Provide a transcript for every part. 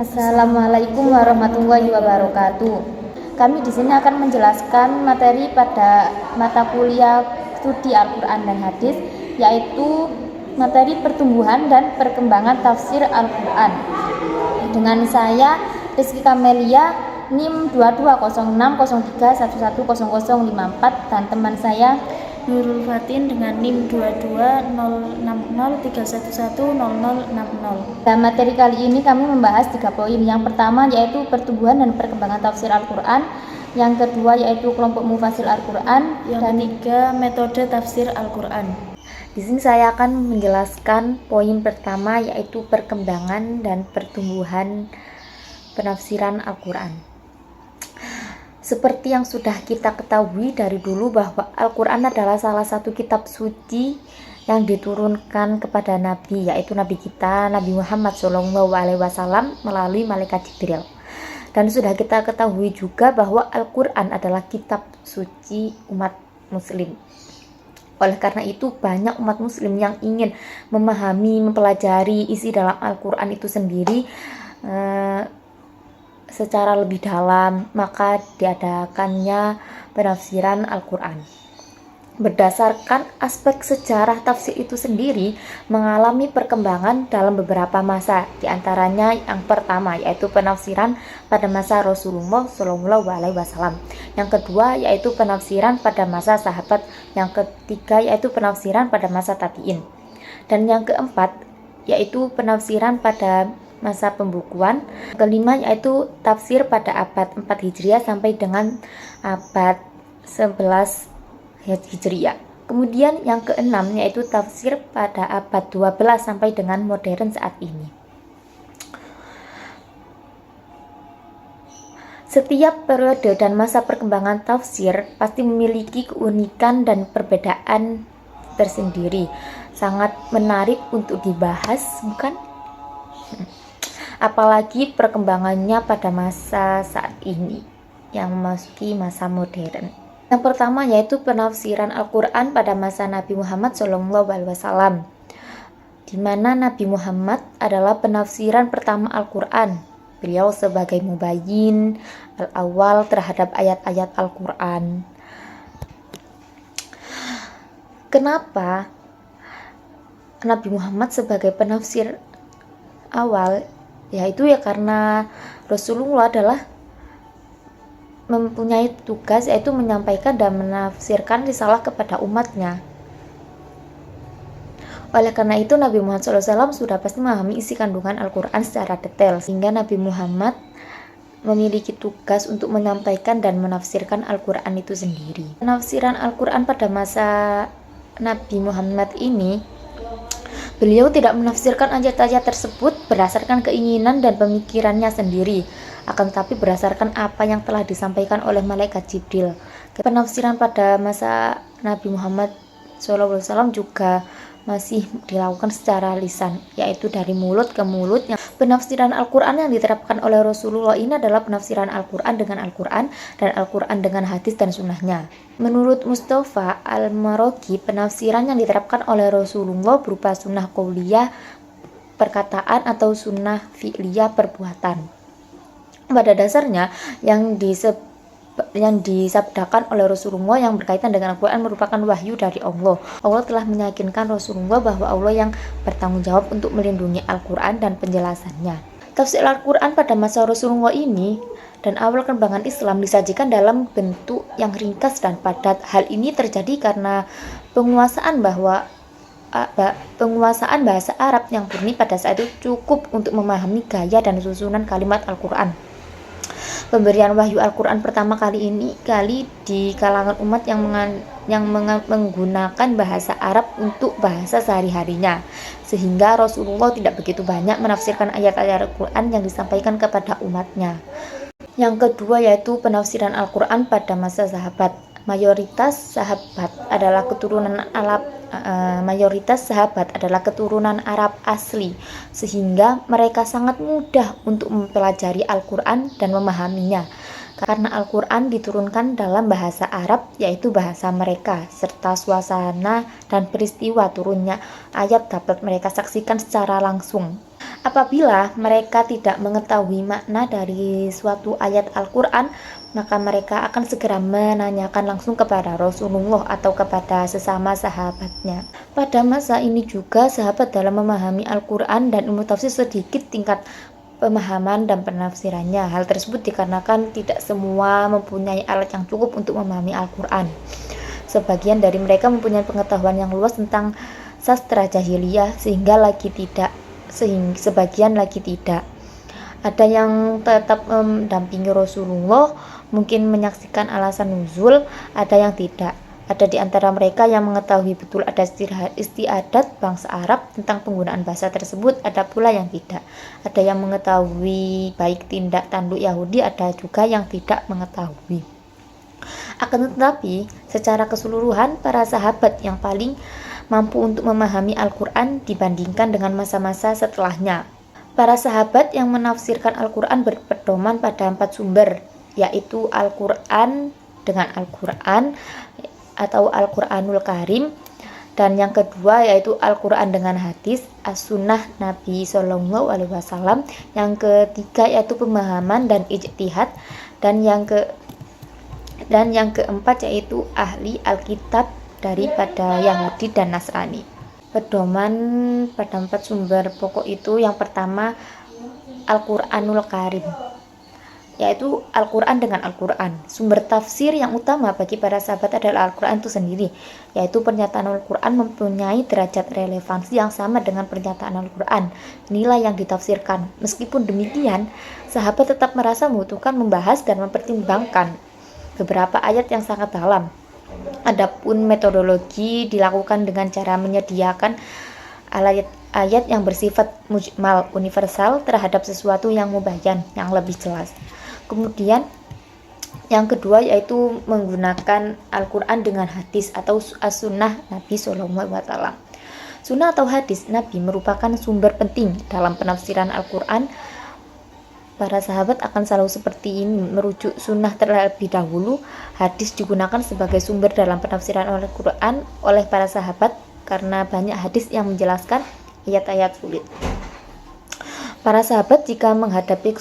Assalamualaikum warahmatullahi wabarakatuh. Kami di sini akan menjelaskan materi pada mata kuliah studi Al-Quran dan Hadis, yaitu materi pertumbuhan dan perkembangan tafsir Al-Quran. Dengan saya Rizky Kamelia, NIM 220603110054, dan teman saya Nurul Fatin dengan NIM 2206031100060. Dan materi kali ini kami membahas 3 poin. Yang pertama yaitu pertumbuhan dan perkembangan tafsir Al-Quran. Yang kedua yaitu kelompok mufassir Al-Quran. Yang ketiga metode tafsir Al-Quran. Di sini saya akan menjelaskan poin pertama yaitu perkembangan dan pertumbuhan penafsiran Al-Quran. Seperti yang sudah kita ketahui dari dulu bahwa Al-Quran adalah salah satu kitab suci yang diturunkan kepada Nabi, yaitu Nabi kita Nabi Muhammad SAW melalui malaikat Jibril. Dan sudah kita ketahui juga bahwa Al-Quran adalah kitab suci umat muslim. Oleh karena itu banyak umat muslim yang ingin memahami, mempelajari isi dalam Al-Quran itu sendiri secara lebih dalam, maka diadakannya penafsiran Al-Quran. Berdasarkan aspek sejarah tafsir itu sendiri mengalami perkembangan dalam beberapa masa, diantaranya yang pertama yaitu penafsiran pada masa Rasulullah SAW, yang kedua yaitu penafsiran pada masa sahabat, yang ketiga yaitu penafsiran pada masa tabi'in, dan yang keempat yaitu penafsiran pada masa pembukuan. Kelima yaitu tafsir pada abad 4 Hijriah sampai dengan abad 11 Hijriah. Kemudian yang keenam yaitu tafsir pada abad 12 sampai dengan modern saat ini. Setiap periode dan masa perkembangan tafsir pasti memiliki keunikan dan perbedaan tersendiri. Sangat menarik untuk dibahas, bukan? Apalagi perkembangannya pada masa saat ini yang memasuki masa modern. Yang pertama yaitu penafsiran Al-Quran pada masa Nabi Muhammad SAW, di mana Nabi Muhammad adalah penafsiran pertama Al-Quran. Beliau sebagai mubayyin al-awwal terhadap ayat-ayat Al-Quran. Kenapa Nabi Muhammad sebagai penafsir awal? Yaitu karena Rasulullah adalah mempunyai tugas yaitu menyampaikan dan menafsirkan risalah kepada umatnya. Oleh karena itu Nabi Muhammad SAW sudah pasti memahami isi kandungan Al-Quran secara detail, sehingga Nabi Muhammad memiliki tugas untuk menyampaikan dan menafsirkan Al-Quran itu sendiri. Penafsiran Al-Quran pada masa Nabi Muhammad ini, beliau tidak menafsirkan ayat-ayat tersebut berdasarkan keinginan dan pemikirannya sendiri, akan tetapi berdasarkan apa yang telah disampaikan oleh malaikat Jibril. Penafsiran pada masa Nabi Muhammad SAW juga masih dilakukan secara lisan, yaitu dari mulut ke mulut. Penafsiran Al-Quran yang diterapkan oleh Rasulullah ini adalah penafsiran Al-Quran dengan Al-Quran dan Al-Quran dengan hadis dan sunnahnya. Menurut Mustafa Al-Maraghi, penafsiran yang diterapkan oleh Rasulullah berupa sunnah qauliyah perkataan atau sunnah fi'liyah perbuatan. Pada dasarnya yang disabdakan oleh Rasulullah yang berkaitan dengan Al-Quran merupakan wahyu dari Allah. Allah telah meyakinkan Rasulullah bahwa Allah yang bertanggung jawab untuk melindungi Al-Quran dan penjelasannya. Tafsir Al-Quran pada masa Rasulullah ini dan awal perkembangan Islam disajikan dalam bentuk yang ringkas dan padat. Hal ini terjadi karena penguasaan bahasa Arab yang murni pada saat itu cukup untuk memahami gaya dan susunan kalimat Al-Quran. Pemberian wahyu Al-Quran pertama kali di kalangan umat yang menggunakan bahasa Arab untuk bahasa sehari-harinya, sehingga Rasulullah tidak begitu banyak menafsirkan ayat-ayat Al-Quran yang disampaikan kepada umatnya. Yang kedua yaitu penafsiran Al-Quran pada masa sahabat. Mayoritas sahabat adalah keturunan Arab asli, sehingga mereka sangat mudah untuk mempelajari Al-Quran dan memahaminya, karena Al-Quran diturunkan dalam bahasa Arab, yaitu bahasa mereka, serta suasana dan peristiwa turunnya ayat dapat mereka saksikan secara langsung. Apabila mereka tidak mengetahui makna dari suatu ayat Al-Quran, maka mereka akan segera menanyakan langsung kepada Rasulullah atau kepada sesama sahabatnya. Pada masa ini juga sahabat dalam memahami Al-Quran dan ilmu tafsir sedikit tingkat pemahaman dan penafsirannya. Hal tersebut dikarenakan tidak semua mempunyai alat yang cukup untuk memahami Al-Quran. Sebagian dari mereka mempunyai pengetahuan yang luas tentang sastra jahiliyah sebagian lagi tidak. Ada yang tetap mendampingi Rasulullah, mungkin menyaksikan alasan nuzul, ada yang tidak. Ada di antara mereka yang mengetahui betul ada istiadat bangsa Arab tentang penggunaan bahasa tersebut, ada pula yang tidak. Ada yang mengetahui baik tindak tanduk Yahudi, ada juga yang tidak mengetahui. Akan tetapi, secara keseluruhan, para sahabat yang paling mampu untuk memahami Al-Quran dibandingkan dengan masa-masa setelahnya. Para sahabat yang menafsirkan Al-Quran berpedoman pada 4 sumber, yaitu Al-Quran dengan Al-Quran atau Al-Quranul Karim, dan yang kedua yaitu Al-Quran dengan hadis, as-sunnah Nabi Shallallahu Alaihi Wasallam, yang ketiga yaitu pemahaman dan ijtihad, dan yang keempat yaitu ahli Alkitab daripada Yahudi dan Nasrani. Pedoman pada 4 sumber pokok itu, yang pertama Al-Quranul Karim, yaitu Al-Quran dengan Al-Quran. Sumber tafsir yang utama bagi para sahabat adalah Al-Quran itu sendiri, yaitu pernyataan Al-Quran mempunyai derajat relevansi yang sama dengan pernyataan Al-Quran, nilai yang ditafsirkan. Meskipun demikian, sahabat tetap merasa membutuhkan membahas dan mempertimbangkan beberapa ayat yang sangat dalam. Adapun metodologi dilakukan dengan cara menyediakan ayat yang bersifat mujmal, universal terhadap sesuatu yang mubayyan, yang lebih jelas. Kemudian yang kedua yaitu menggunakan Al-Quran dengan hadis atau as-sunnah Nabi Shallallahu Alaihi Wasallam. Sunnah atau hadis Nabi merupakan sumber penting dalam penafsiran Al-Quran. Para sahabat akan selalu seperti ini, merujuk sunnah terlebih dahulu. Hadis digunakan sebagai sumber dalam penafsiran Al-Quran oleh para sahabat karena banyak hadis yang menjelaskan ayat-ayat sulit. Para sahabat jika menghadapi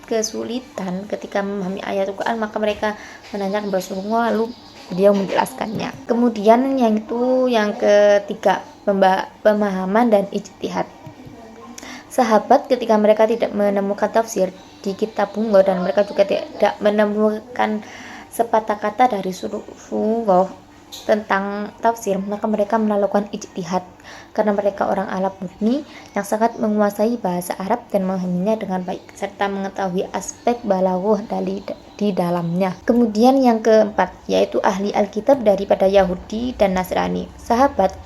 kesulitan ketika memahami ayat Al-Quran, maka mereka menanyakan Rasulullah, lalu beliau menjelaskannya. Kemudian yang ketiga, pemahaman dan ijtihad. Sahabat ketika mereka tidak menemukan tafsir di kitab Bungo dan mereka juga tidak menemukan sepatah kata dari Rasulullah tentang tafsir, maka mereka melakukan ijtihad karena mereka orang Arab murni yang sangat menguasai bahasa Arab dan memahaminya dengan baik serta mengetahui aspek balaghah di dalamnya. Kemudian yang keempat yaitu ahli Alkitab daripada Yahudi dan Nasrani. Sahabat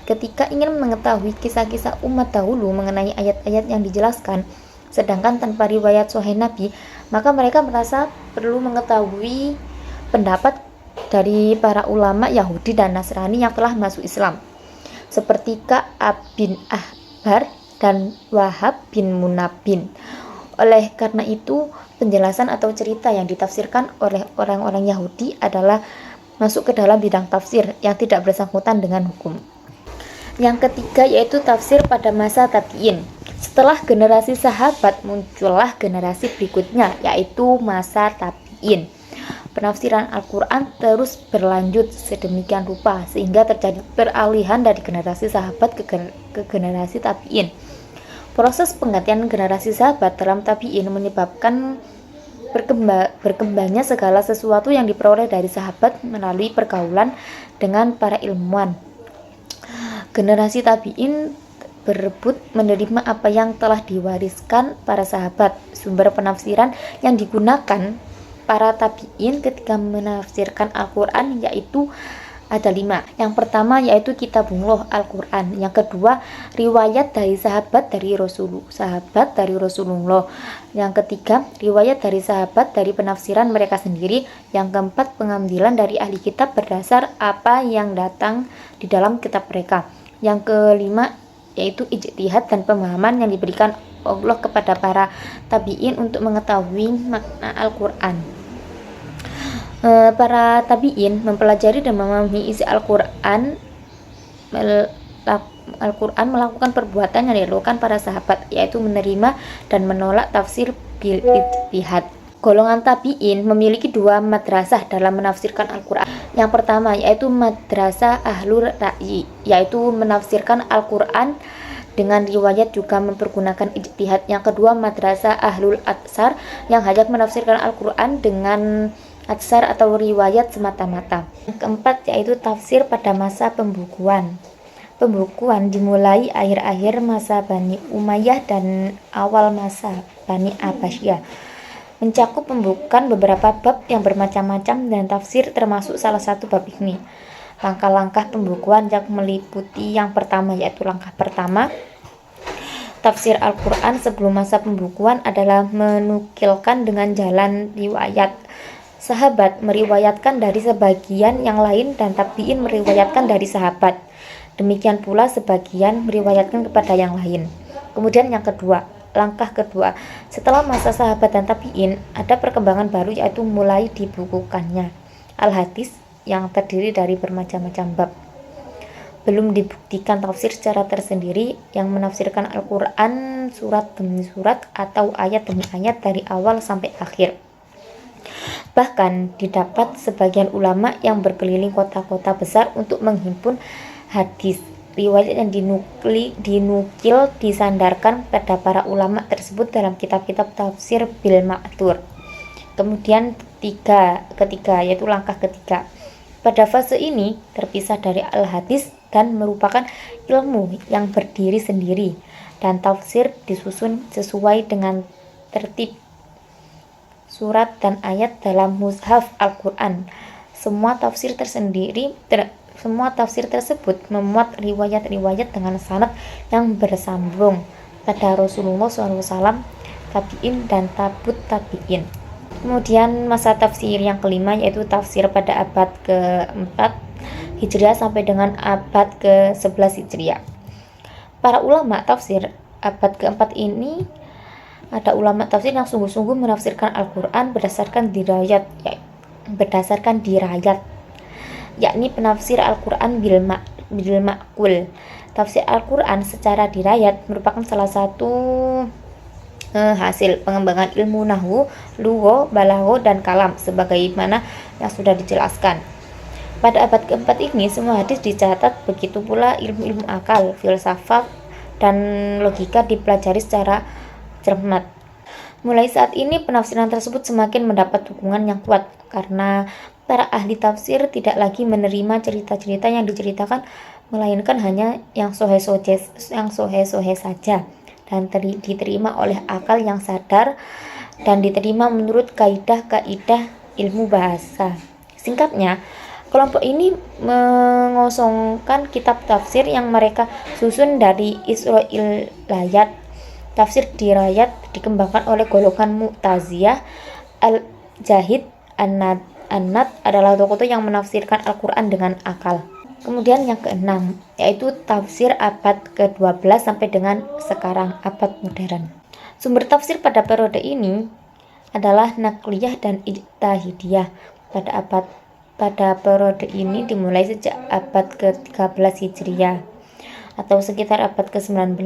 ketika ingin mengetahui kisah-kisah umat dahulu mengenai ayat-ayat yang dijelaskan, sedangkan tanpa riwayat sahih Nabi, maka mereka merasa perlu mengetahui pendapat dari para ulama Yahudi dan Nasrani yang telah masuk Islam, seperti Ka'ab bin Ahbar dan Wahab bin Munabin. Oleh karena itu, penjelasan atau cerita yang ditafsirkan oleh orang-orang Yahudi adalah masuk ke dalam bidang tafsir yang tidak bersangkutan dengan hukum. Yang ketiga yaitu tafsir pada masa tabi'in. Setelah generasi sahabat muncullah generasi berikutnya yaitu masa tabi'in. Penafsiran Al-Quran terus berlanjut sedemikian rupa sehingga terjadi peralihan dari generasi sahabat ke generasi tabi'in. Proses penggantian generasi sahabat dalam tabi'in menyebabkan berkembangnya segala sesuatu yang diperoleh dari sahabat melalui pergaulan dengan para ilmuwan. Generasi tabi'in berebut menerima apa yang telah diwariskan para sahabat. Sumber penafsiran yang digunakan para tabi'in ketika menafsirkan Al-Quran yaitu ada 5. Yang pertama yaitu kitabullah Al-Quran. Yang kedua riwayat dari sahabat dari Rasulullah. Yang ketiga riwayat dari sahabat dari penafsiran mereka sendiri. Yang keempat pengambilan dari ahli kitab berdasar apa yang datang di dalam kitab mereka. Yang kelima yaitu ijtihad dan pemahaman yang diberikan Allah kepada para tabi'in untuk mengetahui makna Al-Quran. Para tabi'in mempelajari dan memahami isi Al-Quran Al-Quran melakukan perbuatan yang dilakukan para sahabat, yaitu menerima dan menolak tafsir bil ijtihad. Golongan tabi'in memiliki dua madrasah dalam menafsirkan Al-Quran. Yang pertama yaitu madrasah ahlur ra'yi, yaitu menafsirkan Al-Quran dengan riwayat juga mempergunakan ijtihad. Yang kedua madrasah ahlul atsar yang hanya menafsirkan Al-Quran dengan atsar atau riwayat semata-mata. Yang keempat yaitu tafsir pada masa pembukuan. Pembukuan dimulai akhir-akhir masa Bani Umayyah dan awal masa Bani Abbasiyah. Mencakup pembukaan beberapa bab yang bermacam-macam dan tafsir termasuk salah satu bab ini. Langkah-langkah pembukuan yang meliputi yang pertama yaitu langkah pertama, tafsir Al-Quran sebelum masa pembukuan adalah menukilkan dengan jalan riwayat. Sahabat meriwayatkan dari sebagian yang lain dan tabi'in meriwayatkan dari sahabat. Demikian pula sebagian meriwayatkan kepada yang lain. Kemudian yang kedua, langkah kedua, setelah masa sahabat dan tabi'in, ada perkembangan baru yaitu mulai dibukukannya al-hadis yang terdiri dari bermacam-macam bab. Belum dibuktikan tafsir secara tersendiri yang menafsirkan Al-Quran surat demi surat atau ayat demi ayat dari awal sampai akhir. Bahkan didapat sebagian ulama yang berkeliling kota-kota besar untuk menghimpun hadis. Riwayat yang dinukil disandarkan pada para ulama tersebut dalam kitab-kitab tafsir bil ma'thur. Kemudian ketiga yaitu langkah ketiga. Pada fase ini terpisah dari al-hadis dan merupakan ilmu yang berdiri sendiri, dan tafsir disusun sesuai dengan tertib surat dan ayat dalam mushaf Al-Quran. Semua tafsir tersebut memuat riwayat-riwayat dengan sanad yang bersambung pada Rasulullah SAW, tabi'in dan tabut tabi'in. Kemudian masa tafsir yang kelima yaitu tafsir pada abad ke-4 Hijriah sampai dengan abad ke-11 Hijriah. Para ulama tafsir abad ke-4 ini ada ulama tafsir yang sungguh-sungguh menafsirkan Al-Quran berdasarkan dirayat, yakni penafsir Al-Quran bil ma'qul. Tafsir Al-Quran secara dirayat merupakan salah satu hasil pengembangan ilmu nahwu, lugha, balagha dan kalam sebagaimana yang sudah dijelaskan. Pada abad keempat ini semua hadis dicatat, begitu pula ilmu-ilmu akal, filsafat dan logika dipelajari secara cermat. Mulai saat ini penafsiran tersebut semakin mendapat dukungan yang kuat karena para ahli tafsir tidak lagi menerima cerita-cerita yang diceritakan, melainkan hanya yang sohe-sohe saja dan diterima oleh akal yang sadar dan diterima menurut kaidah-kaidah ilmu bahasa. Singkatnya, kelompok ini mengosongkan kitab tafsir yang mereka susun dari Israiliyat. Tafsir dirayat dikembangkan oleh golongan Mu'taziliyah. Al-Jahid An-Nat adalah tokoh yang menafsirkan Al-Quran dengan akal. Kemudian yang keenam yaitu tafsir abad ke-12 sampai dengan sekarang abad modern. Sumber tafsir pada periode ini adalah nakliyah dan ijtihadiyah. Pada periode ini dimulai sejak abad ke-13 Hijriah atau sekitar abad ke-19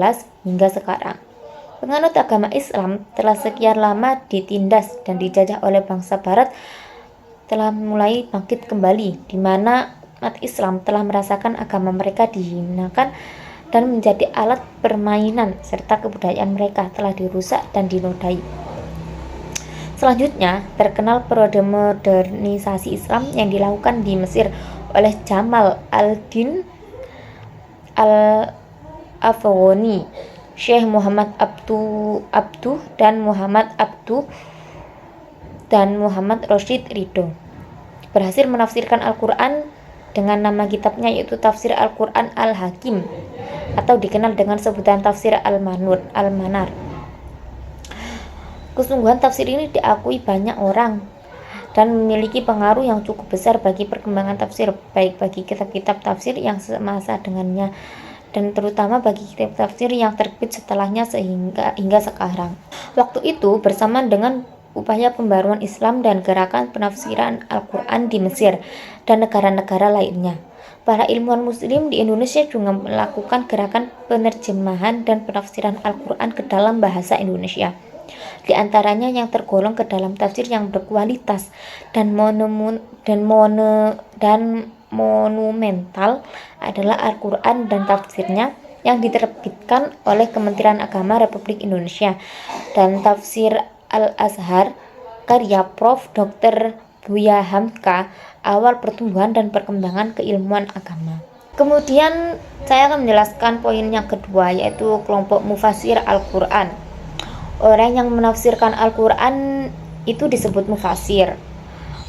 hingga sekarang. Penganut agama Islam telah sekian lama ditindas dan dijajah oleh bangsa barat telah mulai bangkit kembali, di mana umat Islam telah merasakan agama mereka dihinakan dan menjadi alat permainan, serta kebudayaan mereka telah dirusak dan dinodai. Selanjutnya, terkenal periode modernisasi Islam yang dilakukan di Mesir oleh Jamal al-Din al-Afghani, Syekh Muhammad Abduh dan Muhammad Abduh dan Muhammad Rashid Ridho berhasil menafsirkan Al-Quran dengan nama kitabnya yaitu Tafsir Al-Quran Al-Hakim atau dikenal dengan sebutan Tafsir Al-Manar. Kesungguhan tafsir ini diakui banyak orang dan memiliki pengaruh yang cukup besar bagi perkembangan tafsir, baik bagi kitab-kitab tafsir yang semasa dengannya dan terutama bagi kitab tafsir yang terbit setelahnya hingga sekarang. Waktu itu bersamaan dengan upaya pembaruan Islam dan gerakan penafsiran Al-Quran di Mesir dan negara-negara lainnya. Para ilmuwan muslim di Indonesia juga melakukan gerakan penerjemahan dan penafsiran Al-Quran ke dalam bahasa Indonesia. Di antaranya yang tergolong ke dalam tafsir yang berkualitas dan monumental adalah Al-Quran dan tafsirnya yang diterbitkan oleh Kementerian Agama Republik Indonesia dan tafsir Al-Azhar karya Prof. Dr. Buya Hamka, awal pertumbuhan dan perkembangan keilmuan agama. Kemudian saya akan menjelaskan poin yang kedua, yaitu kelompok mufasir Al-Quran. Orang yang menafsirkan Al-Quran itu disebut mufasir.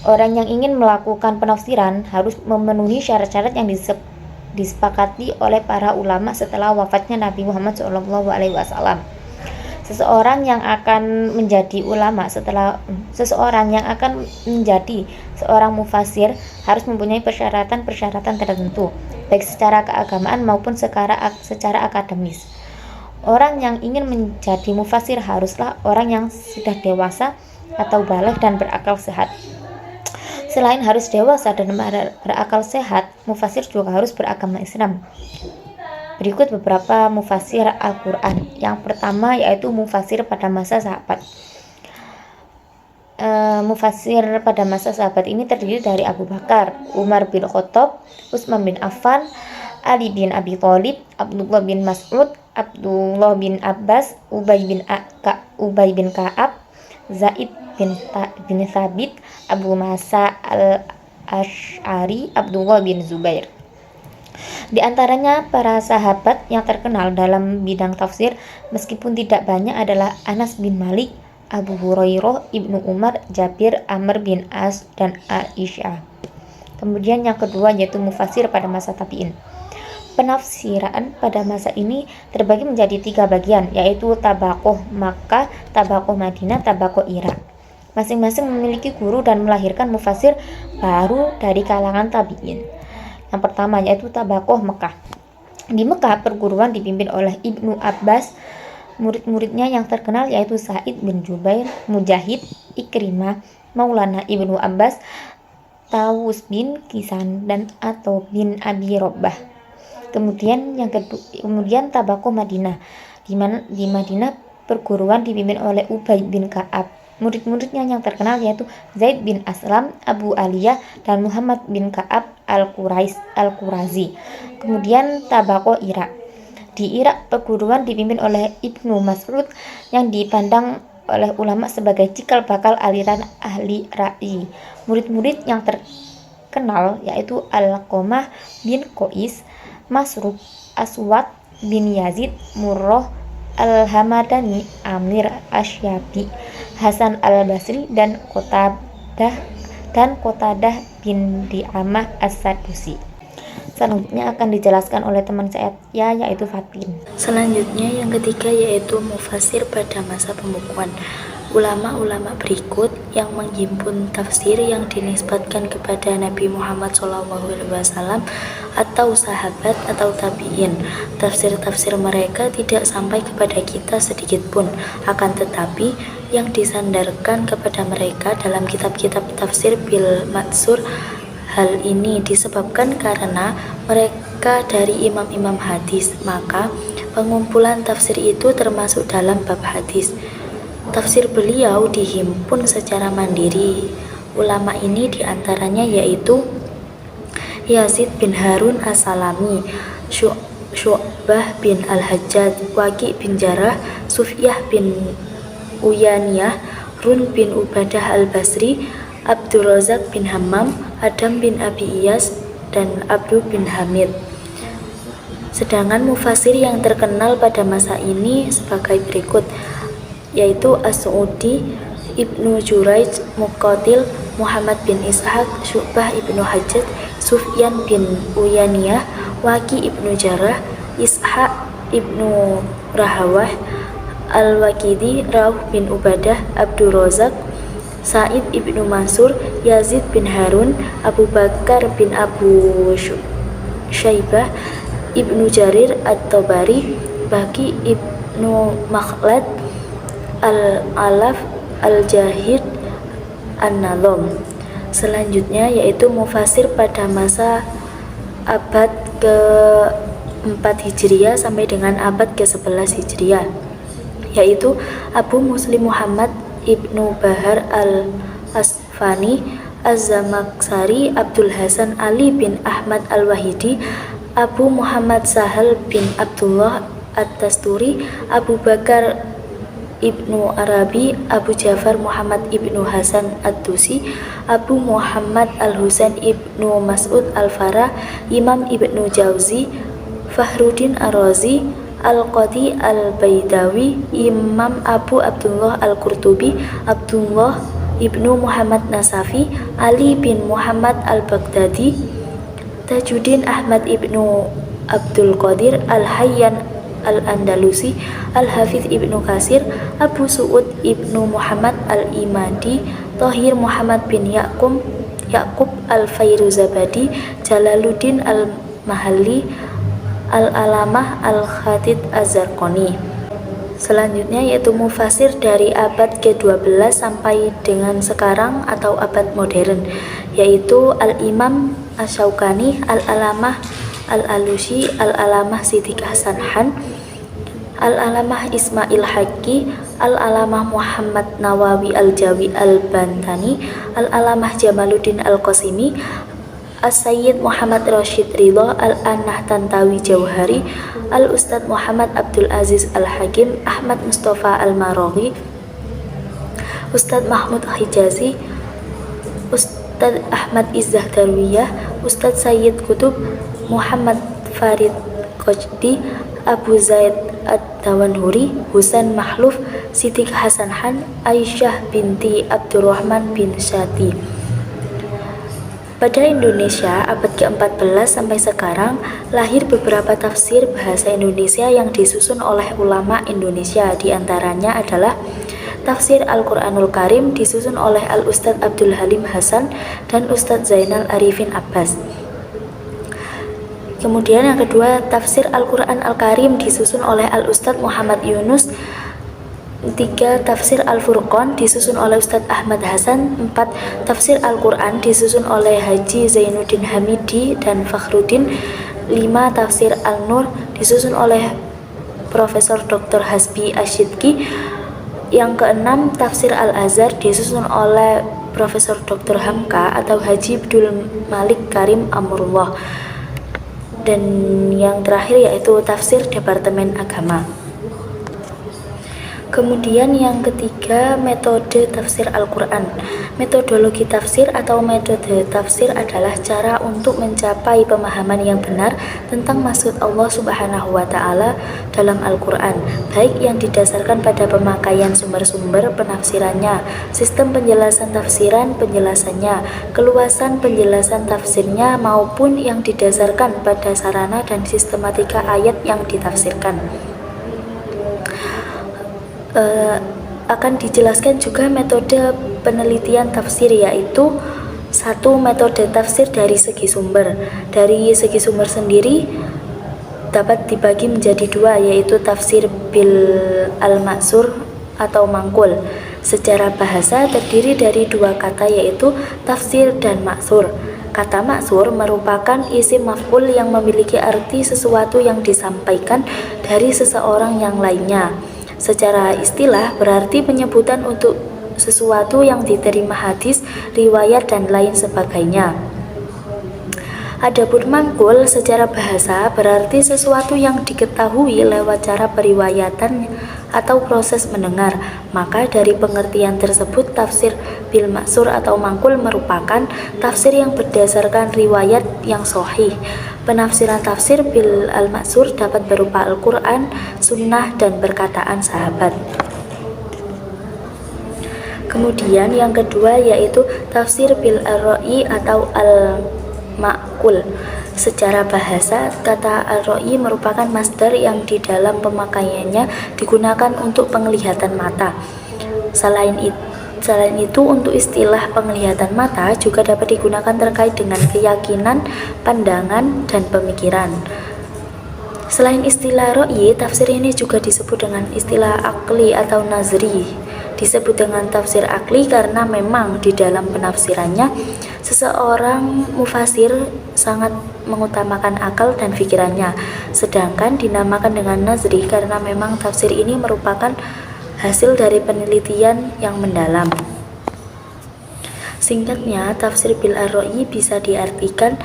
Orang yang ingin melakukan penafsiran harus memenuhi syarat-syarat yang disepakati oleh para ulama setelah wafatnya Nabi Muhammad SAW. Seseorang yang akan menjadi seorang mufasir harus mempunyai persyaratan tertentu, baik secara keagamaan maupun secara akademis. Orang yang ingin menjadi mufasir haruslah orang yang sudah dewasa atau baligh dan berakal sehat. Selain harus dewasa dan berakal sehat, mufasir juga harus beragama Islam. Berikut beberapa mufasir Al-Quran. Yang pertama yaitu mufasir pada masa sahabat. Mufasir pada masa sahabat ini terdiri dari Abu Bakar, Umar bin Khattab, Utsman bin Affan, Ali bin Abi Thalib, Abdullah bin Mas'ud, Abdullah bin Abbas, Ubay bin Ka'ab, Zaid bin Thabit, Abu Musa al-Ash'ari, Abdullah bin Zubair. Di antaranya para sahabat yang terkenal dalam bidang tafsir meskipun tidak banyak adalah Anas bin Malik, Abu Hurairah, Ibnu Umar, Jabir, Amr bin As, dan Aisyah. Kemudian yang kedua yaitu mufasir pada masa tabi'in. Penafsiran pada masa ini terbagi menjadi 3 bagian, yaitu Tabaqoh Makkah, Tabaqoh Madinah, Tabaqoh Irak. Masing-masing memiliki guru dan melahirkan mufasir baru dari kalangan tabi'in. Yang pertama yaitu Tabaqoh Mekah. Di Mekah perguruan dipimpin oleh Ibnu Abbas. Murid-muridnya yang terkenal yaitu Sa'id bin Jubair, Mujahid, Ikrimah, Maulana Ibnu Abbas, Tawus bin Kisan, dan Atho bin Abi Robbah. Kemudian Tabaqoh Madinah. Di Madinah perguruan dipimpin oleh Ubay bin Ka'ab. Murid-muridnya yang terkenal yaitu Zaid bin Aslam, Abu Aliyah, dan Muhammad bin Ka'ab al-Qurazi. Kemudian Tabaqoh Irak. Di Irak perguruan dipimpin oleh Ibnu Mas'ud yang dipandang oleh ulama sebagai cikal bakal aliran ahli ra'i. Murid-murid yang terkenal yaitu Al-Qamah bin Qais, Masruq, Aswad bin Yazid, Murrah Al-Hamadani, Amir Asyabi, Hasan Al-Basri, dan Qatadah bin Di'amah As-Sadusi. Selanjutnya akan dijelaskan oleh teman saya yaitu Fatin. Selanjutnya yang ketiga yaitu mufasir pada masa pembukuan. Ulama-ulama berikut yang menghimpun tafsir yang dinisbatkan kepada Nabi Muhammad SAW atau sahabat atau tabi'in. Tafsir-tafsir mereka tidak sampai kepada kita sedikit pun, akan tetapi yang disandarkan kepada mereka dalam kitab-kitab tafsir bil matsur. Hal ini disebabkan karena mereka dari imam-imam hadis, maka pengumpulan tafsir itu termasuk dalam bab hadis. Tafsir beliau dihimpun secara mandiri. Ulama ini diantaranya yaitu Yazid bin Harun As-Salami, Syu'bah bin Al-Hajjaj, Waqi' bin Jarrah, Sufyah bin Uyaniyah, Run bin Ubadah Al-Basri, Abdurrazak bin Hammam, Adam bin Abi Iyas, dan Abdu bin Hamid. Sedangkan mufasir yang terkenal pada masa ini sebagai berikut, yaitu As-Su'udi, Ibnu Juraij, Muqatil, Muhammad bin Ishaq, Syu'bah ibnu Hajjaj, Sufyan bin Uyaniyah, Waqi' ibnu Jarrah, Ishaq ibnu Rahawah, Al-Waqidi, Rauh bin Ubadah, Abdur Razak, Sa'id ibnu Mansur, Yazid bin Harun, Abu Bakar bin Abu Syaibah, Ibnu Jarir At-Tabari, Baqi ibnu Makhlad, Al-Alaf, Al-Jahid, An-Nazam. Selanjutnya yaitu mufasir pada masa abad ke-4 Hijriah sampai dengan abad ke-11 Hijriah, yaitu Abu Muslim Muhammad Ibnu Bahar al-Asfani Az-Zamakhsyari, Abdul Hasan Ali bin Ahmad al-Wahidi, Abu Muhammad Sahal bin Abdullah At-Tasturi, Abu Bakar Ibnu Arabi, Abu Ja'far Muhammad Ibnu Hasan Ad-Dusi, Abu Muhammad Al-Husain Ibnu Mas'ud Al-Farah, Imam Ibnu Jauzi, Fakhruddin Ar-Razi, Al-Qadi Al-Baidawi, Imam Abu Abdullah Al-Qurtubi, Abdullah Ibnu Muhammad Nasafi, Ali bin Muhammad Al-Baghdadi, Tajuddin Ahmad Ibnu Abdul Qadir Al-Hayyan Al-Andalusi, Al-Hafidz Ibnu Katsir, Abu Su'ud Ibnu Muhammad Al-Imadi, Thahir Muhammad bin Yaqub Al-Fairuzabadi, Jalaluddin Al-Mahalli, Al-Alamah Al-Khatib Az-Zarqani. Selanjutnya yaitu mufasir dari abad ke-12 sampai dengan sekarang atau abad modern, yaitu Al-Imam Asy-Syaukani, Al-Alamah Al-Alusi, Al-Alamah Siddiq Hasan Han, Al-Alamah Ismail Haqqi, Al-Alamah Muhammad Nawawi Al-Jawi Al-Bantani, Al-Alamah Jamaluddin Al-Qasimi, As-Sayyid Muhammad Rashid Ridha Al-Nahtantawi Jauhari, Al-Ustadz Muhammad Abdul Aziz Al-Hakim, Ahmad Mustafa Al-Maraghi, Ustadz Mahmud Hijazi, Ustadz Ahmad Izzah Darwiyah, Ustadz Sayyid Qutb, Muhammad Farid Qajdi, Abu Zaid Ad-Dawanhuri, Husain Mahluf, Siddiq Hasan Han, Aisyah binti Abdurrahman bin Syati. Pada Indonesia abad ke-14 sampai sekarang lahir beberapa tafsir bahasa Indonesia yang disusun oleh ulama Indonesia. Di antaranya adalah Tafsir Al-Quranul Karim disusun oleh Al-Ustadz Abdul Halim Hasan dan Ustadz Zainal Arifin Abbas. Kemudian yang kedua, Tafsir Al-Quran Al-Karim disusun oleh Al-Ustadz Muhammad Yunus. 3. Tafsir Al-Furqan disusun oleh Ustadz Ahmad Hasan. 4. Tafsir Al-Quran disusun oleh Haji Zainuddin Hamidi dan Fakhruddin. 5. Tafsir Al-Nur disusun oleh Profesor Dr. Hasbi Asyidqi. Yang ke-6, Tafsir Al-Azhar disusun oleh Profesor Dr. Hamka atau Haji Abdul Malik Karim Amrullah. Dan yang terakhir yaitu Tafsir Departemen Agama. Kemudian yang ketiga, metode tafsir Al-Quran. Metodologi tafsir atau metode tafsir adalah cara untuk mencapai pemahaman yang benar tentang maksud Allah Subhanahu wa Ta'ala dalam Al-Quran, baik yang didasarkan pada pemakaian sumber-sumber penafsirannya, sistem penjelasan tafsiran penjelasannya, keluasan penjelasan tafsirnya, maupun yang didasarkan pada sarana dan sistematika ayat yang ditafsirkan. Akan dijelaskan juga metode penelitian tafsir, yaitu 1. Metode tafsir dari segi sumber. Dari segi sumber sendiri dapat dibagi menjadi 2, yaitu tafsir bil al-maksur atau mangkul. Secara bahasa terdiri dari 2 kata, yaitu tafsir dan maksur. Kata maksur merupakan isim maf'ul yang memiliki arti sesuatu yang disampaikan dari seseorang yang lainnya. Secara istilah berarti penyebutan untuk sesuatu yang diterima hadis, riwayat, dan lain sebagainya. Adapun mangkul secara bahasa berarti sesuatu yang diketahui lewat cara periwayatan atau proses mendengar. Maka dari pengertian tersebut, tafsir bil maksur atau mangkul merupakan tafsir yang berdasarkan riwayat yang sahih. Penafsiran tafsir bil al-maksur dapat berupa Al-Quran, Sunnah, dan perkataan sahabat. Kemudian yang kedua yaitu tafsir bil ar-ra'i atau al-ma'kul. Secara bahasa, kata ar-ra'i merupakan masdar yang di dalam pemakaiannya digunakan untuk penglihatan mata. Selain itu, untuk istilah penglihatan mata juga dapat digunakan terkait dengan keyakinan, pandangan, dan pemikiran. Selain istilah ro'i, tafsir ini juga disebut dengan istilah akli atau nazri. Disebut dengan tafsir akli karena memang di dalam penafsirannya seseorang mufasir sangat mengutamakan akal dan pikirannya, sedangkan dinamakan dengan nazri karena memang tafsir ini merupakan hasil dari penelitian yang mendalam. Singkatnya, tafsir bil ar-ra'yi bisa diartikan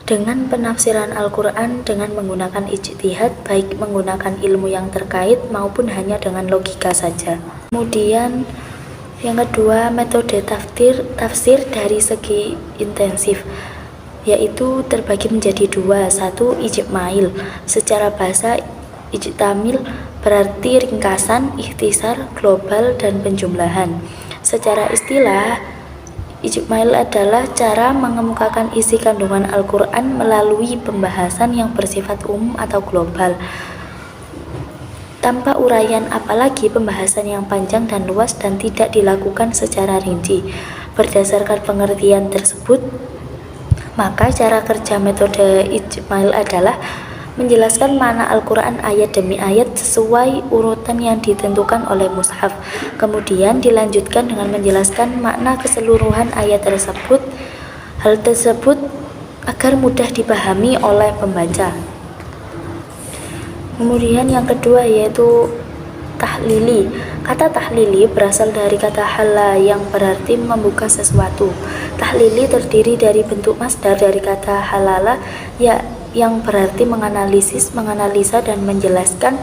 dengan penafsiran Al-Quran dengan menggunakan ijtihad, baik menggunakan ilmu yang terkait maupun hanya dengan logika saja. Kemudian yang kedua, metode tafsir dari segi intensif, yaitu terbagi menjadi dua. Satu, ijmail. Secara bahasa, ijtamil berarti ringkasan, ikhtisar, global, dan penjumlahan. Secara istilah, ijmail adalah cara mengemukakan isi kandungan Al-Quran melalui pembahasan yang bersifat umum atau global, tanpa uraian, apalagi pembahasan yang panjang dan luas dan tidak dilakukan secara rinci. Berdasarkan pengertian tersebut, maka cara kerja metode ijmail adalah menjelaskan makna Al-Quran ayat demi ayat sesuai urutan yang ditentukan oleh mushaf. Kemudian dilanjutkan dengan menjelaskan makna keseluruhan ayat tersebut. Hal tersebut agar mudah dipahami oleh pembaca. Kemudian yang kedua yaitu tahlili. Kata tahlili berasal dari kata hala yang berarti membuka sesuatu. Tahlili terdiri dari bentuk masdar dari kata halala yang berarti menganalisis, menganalisa, dan menjelaskan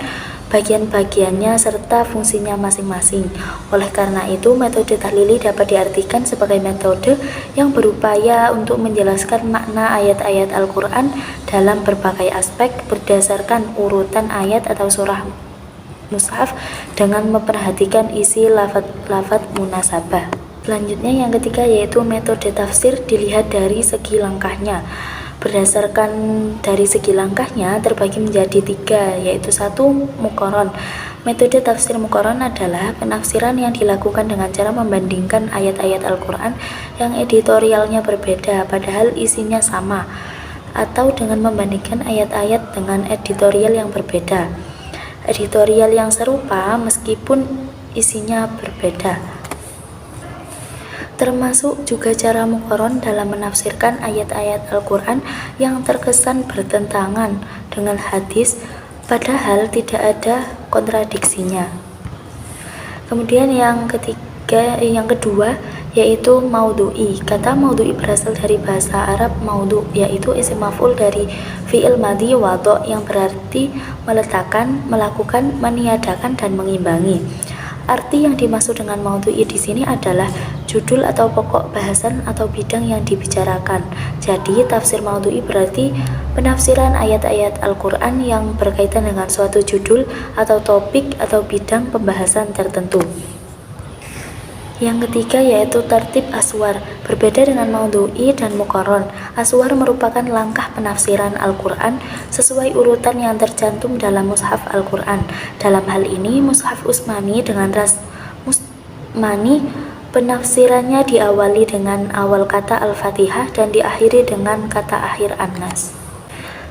bagian-bagiannya serta fungsinya masing-masing. Oleh karena itu, metode tahlili dapat diartikan sebagai metode yang berupaya untuk menjelaskan makna ayat-ayat Al-Quran dalam berbagai aspek berdasarkan urutan ayat atau surah mushaf dengan memperhatikan isi lafaz munasabah. Selanjutnya yang ketiga yaitu metode tafsir dilihat dari segi langkahnya. Berdasarkan dari segi langkahnya terbagi menjadi tiga, yaitu satu, muqaron. Metode tafsir muqaron adalah penafsiran yang dilakukan dengan cara membandingkan ayat-ayat Al-Quran yang editorialnya berbeda padahal isinya sama, atau dengan membandingkan ayat-ayat dengan editorial yang berbeda. Editorial yang serupa meskipun isinya berbeda. Termasuk juga cara muqaron dalam menafsirkan ayat-ayat Al-Quran yang terkesan bertentangan dengan hadis padahal tidak ada kontradiksinya. Kemudian yang kedua yaitu maudhu'i. Kata maudhu'i berasal dari bahasa Arab maudhu, yaitu isim maf'ul dari fi'il madhi wadho yang berarti meletakkan, melakukan, meniadakan, dan mengimbangi. Arti yang dimaksud dengan maudhu'i di sini adalah judul atau pokok bahasan atau bidang yang dibicarakan. Jadi, tafsir maudhu'i berarti penafsiran ayat-ayat Al-Quran yang berkaitan dengan suatu judul atau topik atau bidang pembahasan tertentu. Yang ketiga yaitu tertib aswar. Berbeda dengan maudhu'i dan muqaron, aswar merupakan langkah penafsiran Al-Quran sesuai urutan yang tercantum dalam mushaf Al-Quran. Dalam hal ini, mushaf Utsmani dengan ras Utsmani penafsirannya diawali dengan awal kata Al-Fatihah dan diakhiri dengan kata akhir An-Nas.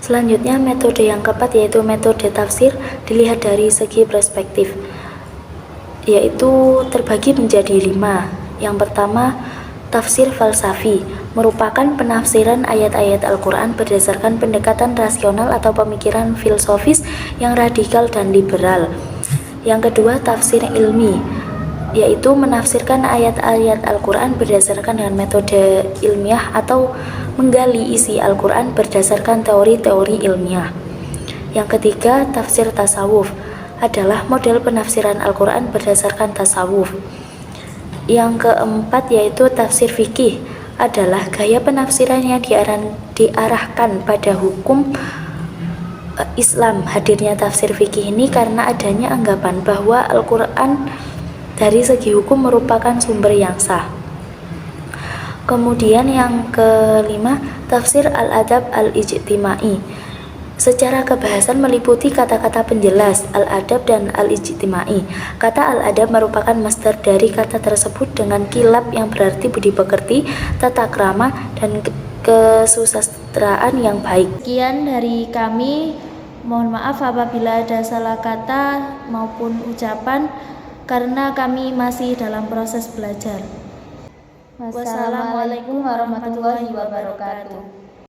Selanjutnya metode yang keempat yaitu metode tafsir dilihat dari segi perspektif, yaitu terbagi menjadi 5. Yang pertama, tafsir falsafi merupakan penafsiran ayat-ayat Al-Quran berdasarkan pendekatan rasional atau pemikiran filosofis yang radikal dan liberal. Yang kedua, tafsir ilmi, yaitu menafsirkan ayat-ayat Al-Quran berdasarkan dengan metode ilmiah atau menggali isi Al-Quran berdasarkan teori-teori ilmiah. Yang ketiga, tafsir tasawuf adalah model penafsiran Al-Quran berdasarkan tasawuf. Yang keempat yaitu tafsir fikih adalah gaya penafsiran yang diarahkan pada hukum Islam. Hadirnya tafsir fikih ini karena adanya anggapan bahwa Al-Quran dari segi hukum merupakan sumber yang sah. Kemudian yang kelima, tafsir al-adab al-ijtimai. Secara kebahasan meliputi kata-kata penjelas, al-adab dan al-ijtimai. Kata al-adab merupakan masdar dari kata tersebut dengan kilab yang berarti budi pekerti, tata krama, dan kesusastraan yang baik. Sekian dari kami. Mohon maaf apabila ada salah kata maupun ucapan. karena kami masih dalam proses belajar. Wassalamualaikum warahmatullahi wabarakatuh.